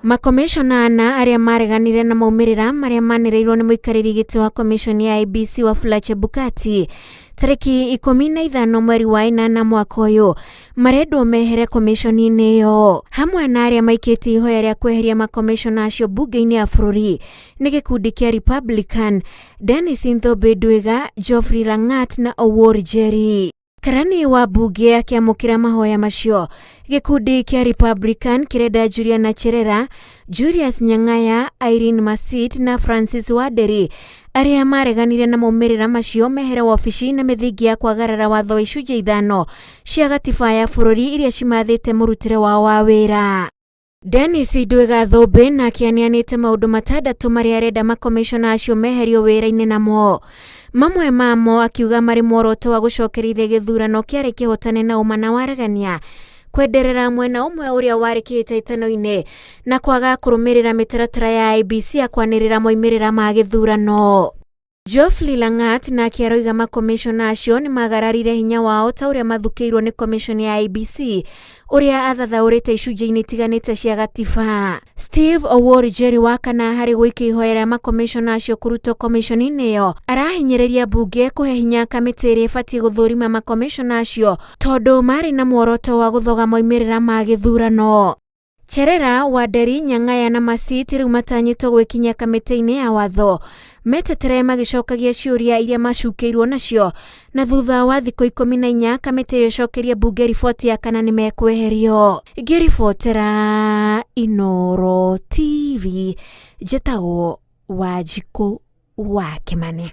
Makomishona ana aria mareganire na maumirira maria manireirwo ni muikariri giti wa komishoni ya IEBC Wafula Chebukati tariki 15 mweri wa 8 mwaka uyu marendwo mehere komishoni-ini iyo hamwe na aria maikiti ihoya ria kweheria makomishona acio bunge-ini ya bururi ni gikundi kia Republican Dennis Nthobe Ndwiga, Geoffrey Langat na Owuor Jerry. Karani wa bunge akiamukira mahoya macio gikundi kia Republican kirenda Juliana Cherera, Julius Nyang'aya, Irene Masit na Francis Waderi aria mareganire na maumirira macio mehere wabici na mithingi ya kwagarara watho wa icunjĩ 5 cia gatiba ya bururi iria cimathite murutire wao wa wira. Dennis Ndwiga Thobe na akianianite maundu matandatu maria arenda makomishona acio meherio wira-ini namo. Mamwe mamo akiuga mari mworoto wa gucokerithia githurano kiari kihotane na uma na waregania, kwenderera mwena umwe uria wari kihitaitano-ini na kwaga kurumirira mitaratara ya IEBC ya kwanirira moimirira ma githurano. Geoffrey Langat na akiaroiga makomishona acio ni magararire hinya wao ta uria mathukiirwo ni komishoni ya IEBC uria athathaurite icunjĩ-ini tiganite cia gatiba. Steve Owuor Jerry wa kana hari gwikia ihoya ria makomishona acio kurutwo komishoni-ini iyo arahinyĩrĩria bunge kuhe hinya kamiti iria ibatie guthurima makomishona acio tondu mari na mworoto wa guthoga moimirira ma githurano. Cherera, Waderi, Nyang'aya na Masit riu matanyitwo gwikinya kamiti-ini ya watho metetere magicokagia ciuria iria macukeirwo nacio na thutha wa thikũ 14 kamiti iyo icokerie bunge riboti ya kana ni mekweherio. Ngiribotera Inooro TV, njĩtagwo Wanjikũ wa Kimani.